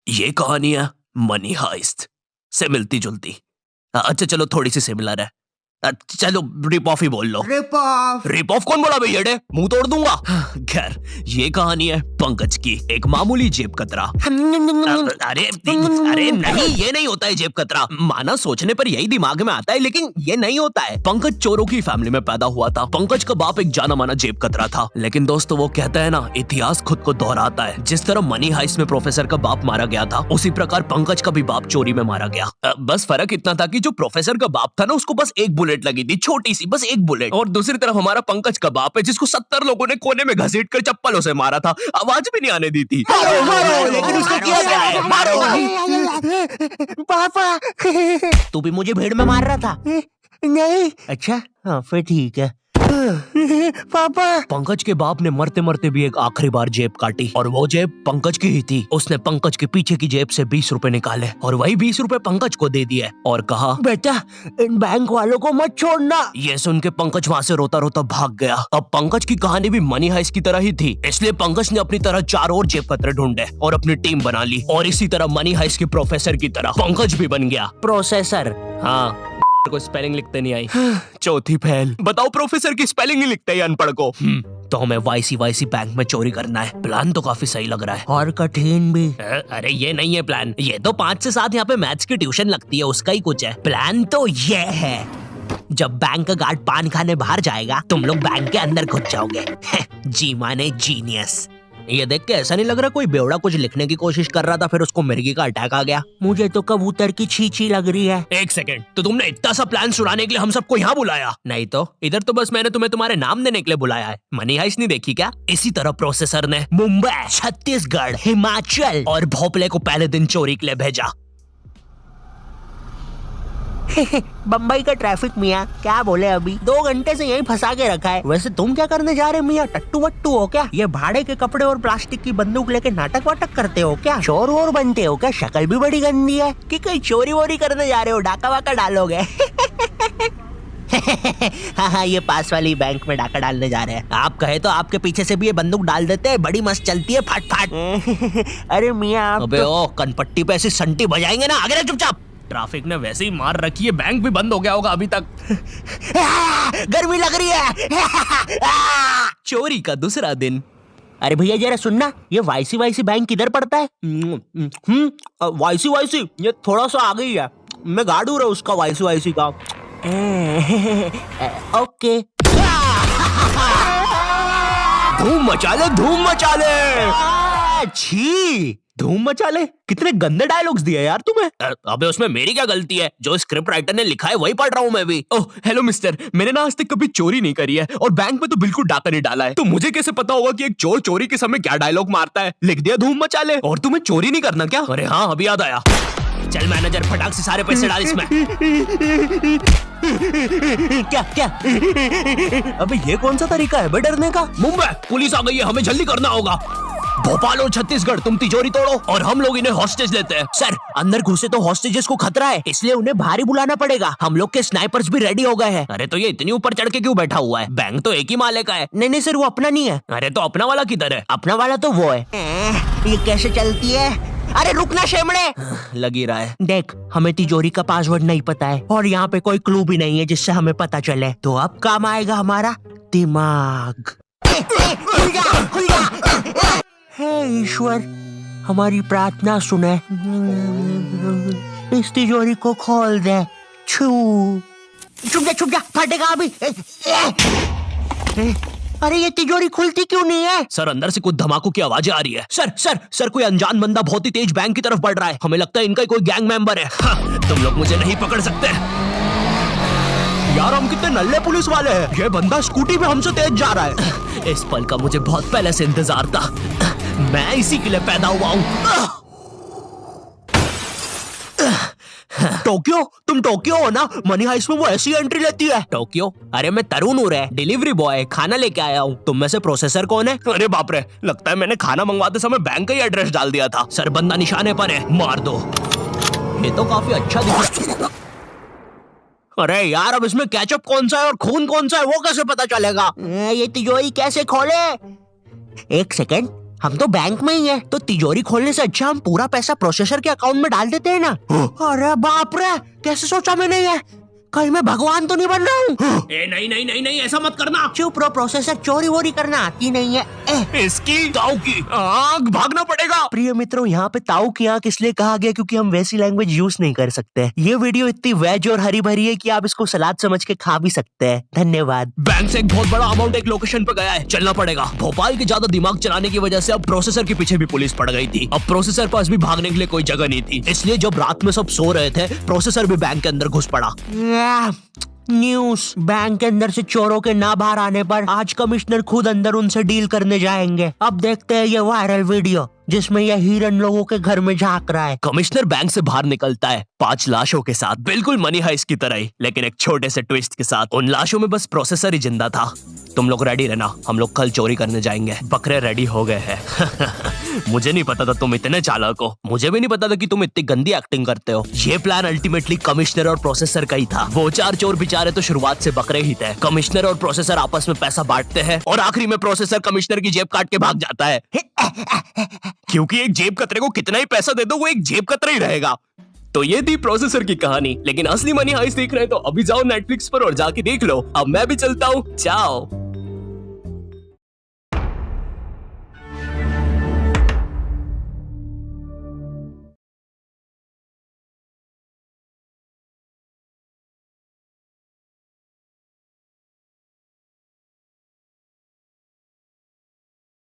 ये कहानी है मनी हाइस्ट से मिलती जुलती। अच्छा चलो थोड़ी सी सिमिलर है। चलो रिप ऑफ ही बोल लो। रिप ऑफ कौन बोला भैया? मुंह तोड़ दूंगा। खैर ये कहानी है पंकज की, एक मामूली जेब कतरा। अरे अरे नहीं, ये नहीं होता है जेब कतरा। माना सोचने पर यही दिमाग में आता है, लेकिन ये नहीं होता है। पंकज चोरों की फैमिली में पैदा हुआ था। पंकज का बाप एक जाना माना जेब कतरा था। लेकिन दोस्तों वो कहता है ना, इतिहास खुद को दोहराता है। जिस तरह मनी हाइस्ट में प्रोफेसर का बाप मारा गया था, उसी प्रकार पंकज का भी बाप चोरी में मारा गया। बस फर्क इतना था कि जो प्रोफेसर का बाप था ना, उसको बस एक बुलेट लगी थी, छोटी सी, बस एक बुलेट। और दूसरी तरफ हमारा पंकज का बाप है, जिसको 70 लोगों ने कोने में घसीट कर चप्पलों से मारा था, आवाज भी नहीं आने दी थी। लेकिन उसको किया क्या है? मारो पापा। तू भी मुझे भीड़ में मार रहा था? नहीं। अच्छा हाँ फिर ठीक है। पापा। पंकज के बाप ने मरते मरते भी एक आखिरी बार जेब काटी, और वो जेब पंकज की ही थी। उसने पंकज के पीछे की जेब से 20 रुपए निकाले और वही 20 रुपए पंकज को दे दिए और कहा, बेटा इन बैंक वालों को मत छोड़ना। ये सुन के पंकज वहाँ से रोता रोता भाग गया। अब पंकज की कहानी भी मनी हाइस्ट की तरह ही थी, इसलिए पंकज ने अपनी तरह 4 और जेब कतरे ढूंढे और अपनी टीम बना ली। और इसी तरह मनी हाइस्ट के प्रोफेसर की तरह पंकज भी बन गया प्रोसेसर। हाँ को स्पेलिंग लिखते नहीं आई। चौथी फेल। बताओ प्रोफेसर की स्पेलिंग ही लिखते हैं अनपढ़ को। तो हमें वाईसी बैंक में चोरी करना है। प्लान तो काफी सही लग रहा है और कठिन भी। अरे ये नहीं है प्लान, ये तो 5 से 7 यहाँ पे मैथ्स की ट्यूशन लगती है, उसका ही कुछ है। प्लान तो ये है, जब बैंक का गार्ड पान खाने बाहर जाएगा, तुम लोग बैंक के अंदर घुस जाओगे। जी माने जीनियस। ये देख के ऐसा नहीं लग रहा कोई बेवड़ा कुछ लिखने की कोशिश कर रहा था, फिर उसको मिर्गी का अटैक आ गया। मुझे तो कबूतर की छींची लग रही है। एक सेकंड, तो तुमने इतना सा प्लान सुनाने के लिए हम सबको यहाँ बुलाया? नहीं तो इधर तो बस मैंने तुम्हें तुम्हारे नाम देने के लिए बुलाया है। मनी हाइस्ट नहीं देखी क्या? इसी तरह प्रोसेसर ने मुंबई, छत्तीसगढ़, हिमाचल और भोपले को पहले दिन चोरी के लिए भेजा। बम्बई का ट्रैफिक मियाँ, क्या बोले अभी 2 घंटे से यहीं फंसा के रखा है। वैसे तुम क्या करने जा रहे मियाँ? टट्टू वट्टू हो क्या? ये भाड़े के कपड़े और प्लास्टिक की बंदूक लेके नाटक वाटक करते हो क्या? चोर वोर बनते हो क्या? शक्ल भी बड़ी गंदी है। कि कहीं चोरी वोरी करने जा रहे हो? डाका वाका डालोगे? हाँ, ये पास वाली बैंक में डाका डालने जा रहे हैं। आप कहे तो आपके पीछे से भी ये बंदूक डाल देते हैं, बड़ी मस्त चलती है, फट फट। अरे मियाँ अबे ओ कनपट्टी पे ऐसी संटी बजाएंगे ना, आगे चुपचाप। ट्रैफिक ने वैसे ही मार रखी है, बैंक भी बंद हो गया होगा अभी तक। गर्मी लग रही है। चोरी का दूसरा दिन। अरे भैया जरा सुनना, ये वाईसी बैंक किधर पड़ता है? वाईसी ये थोड़ा सा आगे ही है। मैं गार्ड हूँ उसका वाईसी का। ओके। धूम मचा ले, धूम मचा ले। छी, धूम मचा ले। कितने गंदे डायलॉग्स दिए यार तुम्हें। अबे उसमें मेरी क्या गलती है? जो स्क्रिप्ट राइटर ने लिखा है वही पढ़ रहा हूँ मैं भी। ओह हेलो मिस्टर, मैंने ना आज तक कभी चोरी नहीं करी है और बैंक में तो बिल्कुल डाका नहीं डाला है, तो मुझे कैसे पता होगा कि एक चोर चोरी के समय क्या डायलॉग मारता है? लिख दिया धूम मचा ले। और तुम्हें चोरी नहीं करना क्या? अरे हाँ अभी याद आया। चल मैनेजर फटाक से सारे पैसे डाल इसमें। क्या? अबे ये कौन सा तरीका है बे डरने का? मुंबई पुलिस आ गई है, हमें जल्दी करना होगा। भोपाल और छत्तीसगढ़ तुम तिजोरी तोड़ो और हम लोग इन्हें हॉस्टेज लेते हैं। सर अंदर घुसे तो हॉस्टेजेस को खतरा है, इसलिए उन्हें भारी बुलाना पड़ेगा। हम लोग के स्नाइपर्स भी रेडी हो गए हैं। अरे तो ये इतनी ऊपर चढ़ के क्यों बैठा हुआ है? बैंक तो एक ही माले का है। नहीं सर, वो अपना नहीं है। अरे तो अपना वाला किधर है? अपना वाला तो वो है। ये कैसे चलती है? अरे रुकना शेमड़े। लगी रहा है। देख, हमें तिजोरी का पासवर्ड नहीं पता है और यहाँ पे कोई क्लू भी नहीं है जिससे हमें पता चले, तो अब काम आएगा हमारा दिमाग। खुल जा। हे ईश्वर, हमारी प्रार्थना सुने, इस तिजोरी को खोल दे। छुप जा, फटेगा अभी। अरे ये तिजोरी खुलती क्यों नहीं है? सर अंदर से कुछ धमाकों की आवाजें आ रही है। सर कोई अनजान बंदा बहुत ही तेज बैंक की तरफ बढ़ रहा है। हमें लगता है इनका कोई गैंग मेंबर है। हाँ, तुम लोग मुझे नहीं पकड़ सकते। यार हम कितने नल्ले पुलिस वाले हैं। ये बंदा स्कूटी पे हमसे तेज जा रहा है। इस पल का मुझे बहुत पहले से इंतजार था। मैं इसी के लिए पैदा हुआ हूँ। टोक्यो, तुम टोक्यो हो ना? मनी हाइस्ट में वो ऐसी एंट्री लेती है। टोक्यो? अरे मैं तरुण हूँ रे, डिलीवरी बॉय, खाना लेके आया हूँ। तुम में से प्रोसेसर कौन है? अरे बाप रे, लगता है मैंने खाना मंगवाते समय बैंक का ही एड्रेस डाल दिया था। सर बंदा निशाने पर है, मार दो। ये तो काफी अच्छा दिख रहा है। अरे यार अब इसमें केचप कौन सा है और खून कौन सा है वो कैसे पता चलेगा? ये तिजोरी कैसे खोले? एक सेकंड, हम तो बैंक में ही है, तो तिजोरी खोलने से अच्छा हम पूरा पैसा प्रोसेसर के अकाउंट में डाल देते हैं ना। अरे बाप रे, कैसे सोचा मैंने ये? कहीं मैं भगवान तो नहीं बन रहा हूँ? नहीं नहीं नहीं नहीं, ऐसा मत करना। चुप रहो, प्रोसेसर चोरी वोरी करना आती नहीं है। इसकी ताऊ की आग भागना पड़ेगा। प्रिय मित्रों, यहाँ पे ताऊ की आंख इसलिए कहा गया क्योंकि हम वैसी लैंग्वेज यूज नहीं कर सकते। ये वीडियो इतनी वेज और हरी भरी है कि आप इसको सलाद समझ के खा भी सकते हैं। धन्यवाद। बैंक से एक बहुत बड़ा अमाउंट एक लोकेशन पे गया है, चलना पड़ेगा। भोपाल के ज्यादा दिमाग चलाने की वजह से अब प्रोसेसर के पीछे भी पुलिस पड़ गई थी। अब प्रोसेसर पास भी भागने के लिए कोई जगह नहीं थी, इसलिए जब रात में सब सो रहे थे प्रोसेसर भी बैंक के अंदर घुस पड़ा। न्यूज, बैंक के अंदर से चोरों के ना बाहर आने पर आज कमिश्नर खुद अंदर उनसे डील करने जाएंगे। अब देखते हैं ये वायरल वीडियो जिसमें यह हिरन लोगों के घर में झांक रहा है। कमिश्नर बैंक से बाहर निकलता है 5 लाशों के साथ, बिल्कुल मनी हाइस्ट की तरह ही, लेकिन एक छोटे से ट्विस्ट के साथ। उन लाशों में बस प्रोसेसर ही जिंदा था। तुम लोग रेडी रहना, हम लोग कल चोरी करने जाएंगे। बकरे रेडी हो गए हैं। मुझे नहीं पता था तुम इतने चालाक हो, मुझे भी नहीं पता था कि तुम इतनी गंदी एक्टिंग करते हो। ये प्लान अल्टीमेटली कमिश्नर और प्रोसेसर का ही था। वो 4 चोर बेचारे तो शुरुआत से बकरे ही थे। कमिश्नर और प्रोसेसर आपस में पैसा बांटते हैं और आखिरी में प्रोसेसर कमिश्नर की जेब काट के भाग जाता है। क्योंकि एक जेब कतरे को कितना ही पैसा दे दो, वो एक जेब कतरा ही रहेगा। तो ये थी प्रोसेसर की कहानी। लेकिन असली मनी हाइस्ट देख रहे हैं तो अभी जाओ नेटफ्लिक्स पर और जाके देख लो। अब मैं भी चलता हूँ, चाओ।